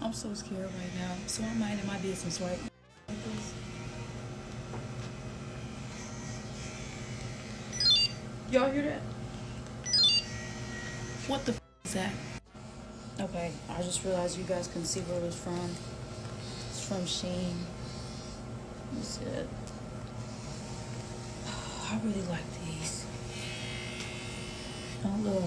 I'm so scared right now. So I'm minding my business, right? Like this. Y'all hear that? What the is that? Okay, I just realized you guys couldn't see where it was from. It's from Shien. You see it? I really like these. Oh look.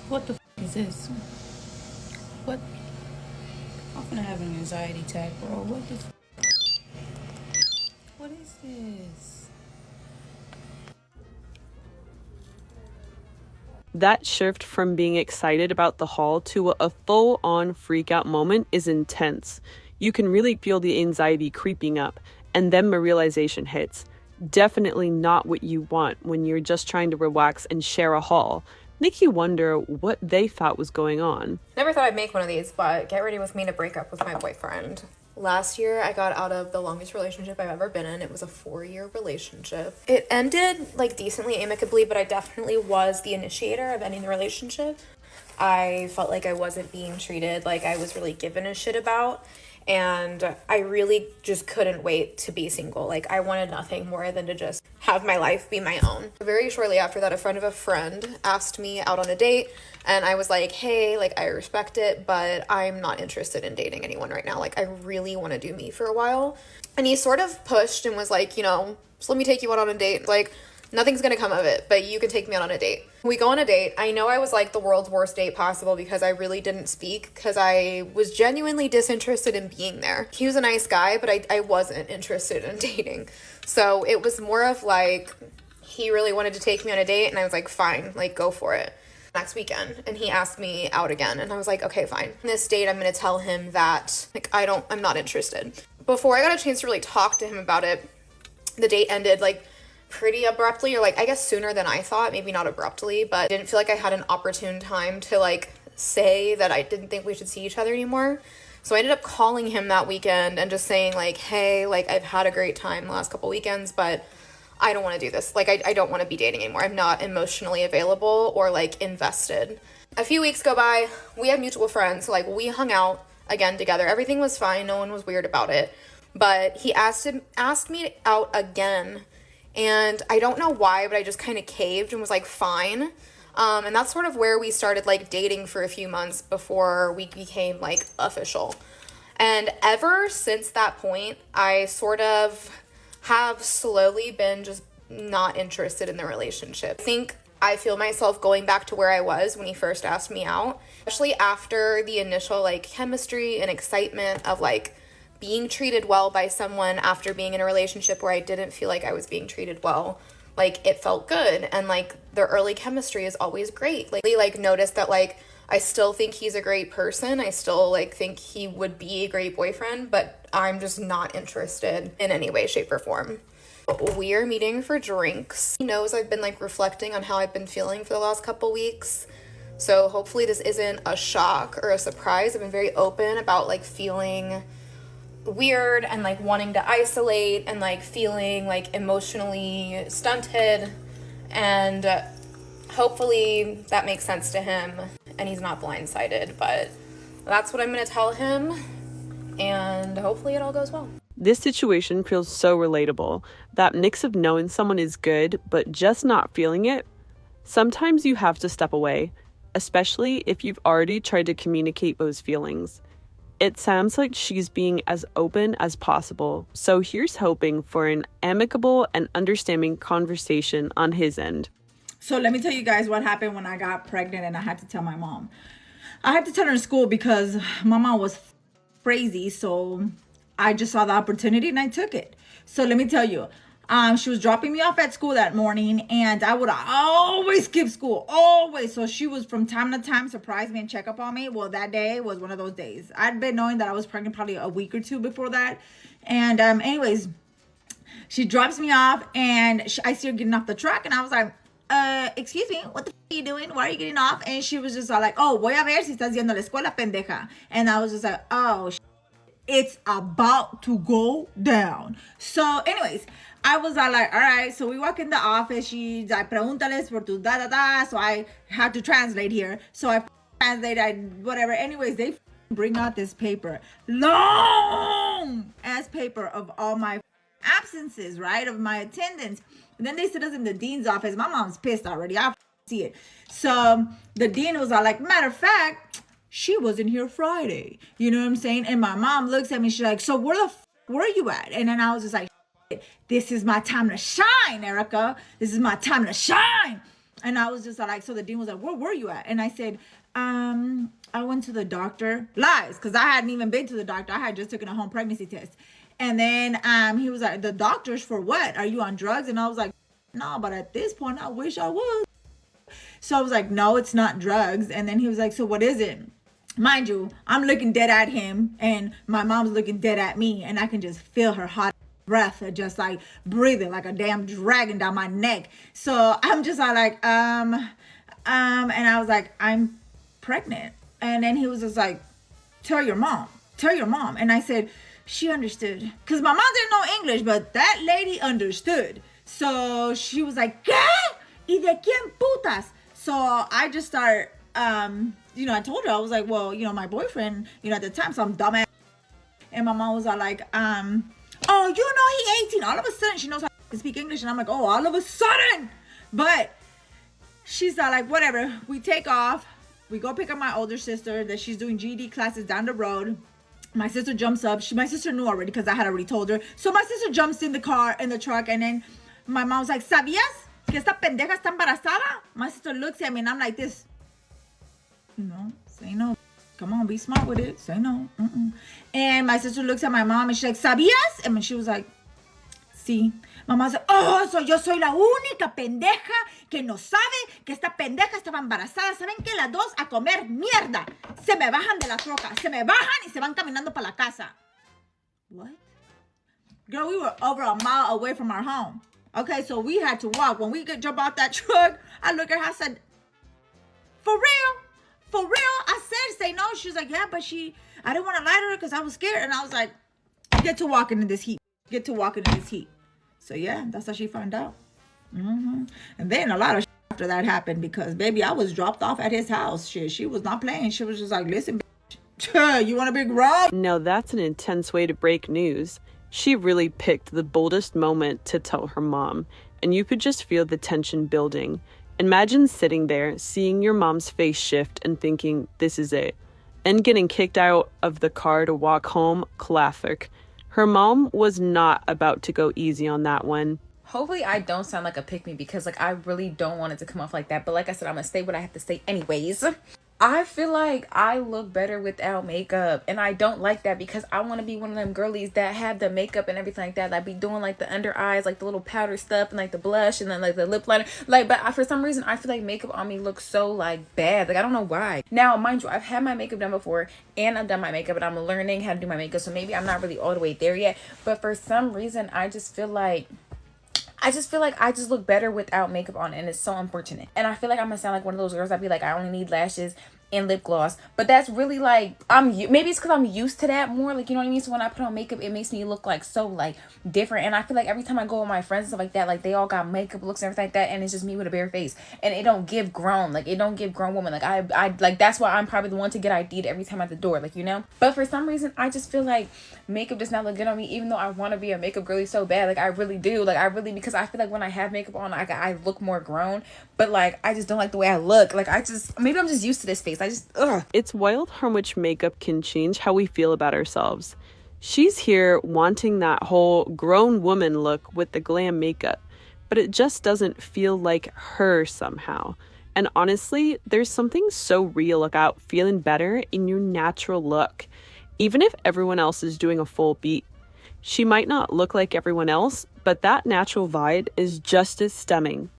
What the is this? What? I'm gonna have an anxiety attack, bro. What the? What is this? That shift from being excited about the haul to a full-on freak-out moment is intense. You can really feel the anxiety creeping up, and then the realization hits. Definitely not what you want when you're just trying to relax and share a haul. Make you wonder what they thought was going on. Never thought I'd make one of these, but get ready with me to break up with my boyfriend. Last year, I got out of the longest relationship I've ever been in. It was a 4-year relationship. It ended, decently amicably, but I definitely was the initiator of ending the relationship. I felt like I wasn't being treated like I was really given a shit about, and I really just couldn't wait to be single. I wanted nothing more than to just have my life be my own. Very shortly after that, a friend of a friend asked me out on a date, and I was like, hey, I respect it, but I'm not interested in dating anyone right now. I really want to do me for a while. And he sort of pushed and was like, just let me take you out on a date. Nothing's gonna come of it, but you can take me out on a date. We go on a date. I know I was the world's worst date possible because I really didn't speak because I was genuinely disinterested in being there. He was a nice guy, but I wasn't interested in dating. So it was more of he really wanted to take me on a date, and I was like, fine, go for it. Next weekend, and he asked me out again, and I was like, okay, fine. This date, I'm gonna tell him that I'm not interested. Before I got a chance to really talk to him about it, the date ended pretty abruptly, or I guess sooner than I thought, maybe not abruptly, but I didn't feel like I had an opportune time to say that I didn't think we should see each other anymore. So I ended up calling him that weekend and just saying hey, I've had a great time the last couple weekends, but I don't want to do this. I don't want to be dating anymore. I'm not emotionally available or invested. A few weeks go by, we have mutual friends, so we hung out again together. Everything was fine, no one was weird about it, but he asked me out again. And I don't know why, but I just kind of caved and was fine. And that's sort of where we started dating for a few months before we became official. And ever since that point, I sort of have slowly been just not interested in the relationship. I feel myself going back to where I was when he first asked me out, especially after the initial chemistry and excitement of being treated well by someone after being in a relationship where I didn't feel like I was being treated well. It felt good, and the early chemistry is always great. Noticed that I still think he's a great person. I still think he would be a great boyfriend, but I'm just not interested in any way, shape, or form. We are meeting for drinks. He knows I've been reflecting on how I've been feeling for the last couple weeks. So hopefully this isn't a shock or a surprise. I've been very open about feeling weird and wanting to isolate and feeling emotionally stunted, and hopefully that makes sense to him and he's not blindsided. But that's what I'm going to tell him, and hopefully it all goes well. This situation feels so relatable. That mix of knowing someone is good but just not feeling it. Sometimes you have to step away, especially if you've already tried to communicate those feelings. It sounds like she's being as open as possible, so here's hoping for an amicable and understanding conversation on his end. So let me tell you guys what happened when I got pregnant and I had to tell my mom. I had to tell her in school because my mom was crazy, so I just saw the opportunity and I took it. So let me tell you, she was dropping me off at school that morning, and I would always skip school, always. So she was from time to time surprise me and check up on me. Well, that day was one of those days. I'd been knowing that I was pregnant probably a week or two before that. And anyways, she drops me off, and I see her getting off the truck, and I was like, excuse me, what the are you doing? Why are you getting off? And she was just like, oh, voy a ver si estás yendo a la escuela, pendeja. And I was just like, oh, it's about to go down. So anyways, I was like, all right. So we walk in the office. She's like, pregúntales por tu da da da. So I had to translate here. So I translate, whatever. Anyways, they bring out this paper, long ass paper of all my absences, right, of my attendance. And then they sit us in the dean's office. My mom's pissed already. I see it. So the dean was like, matter of fact, she wasn't here Friday. You know what I'm saying? And my mom looks at me. She's like, so where are you at? And then I was just like, this is my time to shine, Erica. This is my time to shine. And I was just like, so the dean was like, where were you at? And I said, I went to the doctor. Lies, because I hadn't even been to the doctor. I had just taken a home pregnancy test. And then he was like, the doctors for what? Are you on drugs? And I was like, no, but at this point, I wish I was. So I was like, no, it's not drugs. And then he was like, so what is it? Mind you, I'm looking dead at him, and my mom's looking dead at me, and I can just feel her hot breath just like breathing like a damn dragon down my neck. So I'm just like, and I was like, I'm pregnant. And then he was just like, tell your mom. And I said, she understood. Because my mom didn't know English, but that lady understood. So she was like, ¿qué? ¿Y de quién putas? So I just started, I told her, I was like, well, my boyfriend, at the time, some dumbass. And my mom was like, oh, he 18. All of a sudden, she knows how to speak English. And I'm like, oh, all of a sudden. But she's like, whatever. We take off. We go pick up my older sister that she's doing GED classes down the road. My sister jumps up. My sister knew already because I had already told her. So my sister jumps in the truck. And then my mom's like, ¿sabías que esta pendeja está embarazada? My sister looks at me and I'm like this. Say no. Come on, be smart with it. Say no. And my sister looks at my mom and she's like, ¿sabías? And she was like, sí. Mamá said, oh, so yo soy la única pendeja que no sabe que esta pendeja estaba embarazada. ¿Saben qué? Las dos a comer mierda. Se me bajan de la troca. Se me bajan y se van caminando para la casa. What? Girl, we were over a mile away from our home. Okay, so we had to walk. When we jump out that truck, I look at her, I said, for real? For real? I said, say no. She was like, yeah, but I didn't want to lie to her because I was scared. And I was like, get to walking in this heat. So yeah, that's how she found out. And then a lot of after that happened because, baby, I was dropped off at his house. She was not playing. She was just like, listen, bitch, you want a big ride? No, that's an intense way to break news. She really picked the boldest moment to tell her mom, and you could just feel the tension building. Imagine sitting there, seeing your mom's face shift and thinking, this is it. And getting kicked out of the car to walk home, classic. Her mom was not about to go easy on that one. Hopefully I don't sound like a pick-me because I really don't want it to come off like that. But like I said, I'm going to say what I have to say anyways. I feel like I look better without makeup, and I don't like that because I want to be one of them girlies that have the makeup and everything like that. Like be doing like the under eyes, like the little powder stuff, and like the blush, and then like the lip liner. But for some reason I feel like makeup on me looks so like bad. Like I don't know why. Now, mind you, I've had my makeup done before, and I've done my makeup, and I'm learning how to do my makeup. So maybe I'm not really all the way there yet. But for some reason, I just feel like I just look better without makeup on, and it's so unfortunate. And I feel like I'm gonna sound like one of those girls that be like, I only need lashes and lip gloss, but that's really like maybe it's because I'm used to that more, like, you know what I mean? So when I put on makeup, it makes me look like so like different. And I feel like every time I go with my friends and stuff like that, like they all got makeup looks and everything like that, and it's just me with a bare face, and it don't give grown, like it don't give grown woman. Like I like that's why I'm probably the one to get ID'd every time at the door, like, you know. But for some reason I just feel like makeup does not look good on me, even though I want to be a makeup girly so bad. Like I really do, like I really, because I feel like when I have makeup on, I look more grown, but like I just don't like the way I look. Like maybe I'm just used to this face. It's wild how much makeup can change how we feel about ourselves. She's here wanting that whole grown woman look with the glam makeup, but it just doesn't feel like her somehow. And honestly, there's something so real about feeling better in your natural look, even if everyone else is doing a full beat. She might not look like everyone else, but that natural vibe is just as stemming.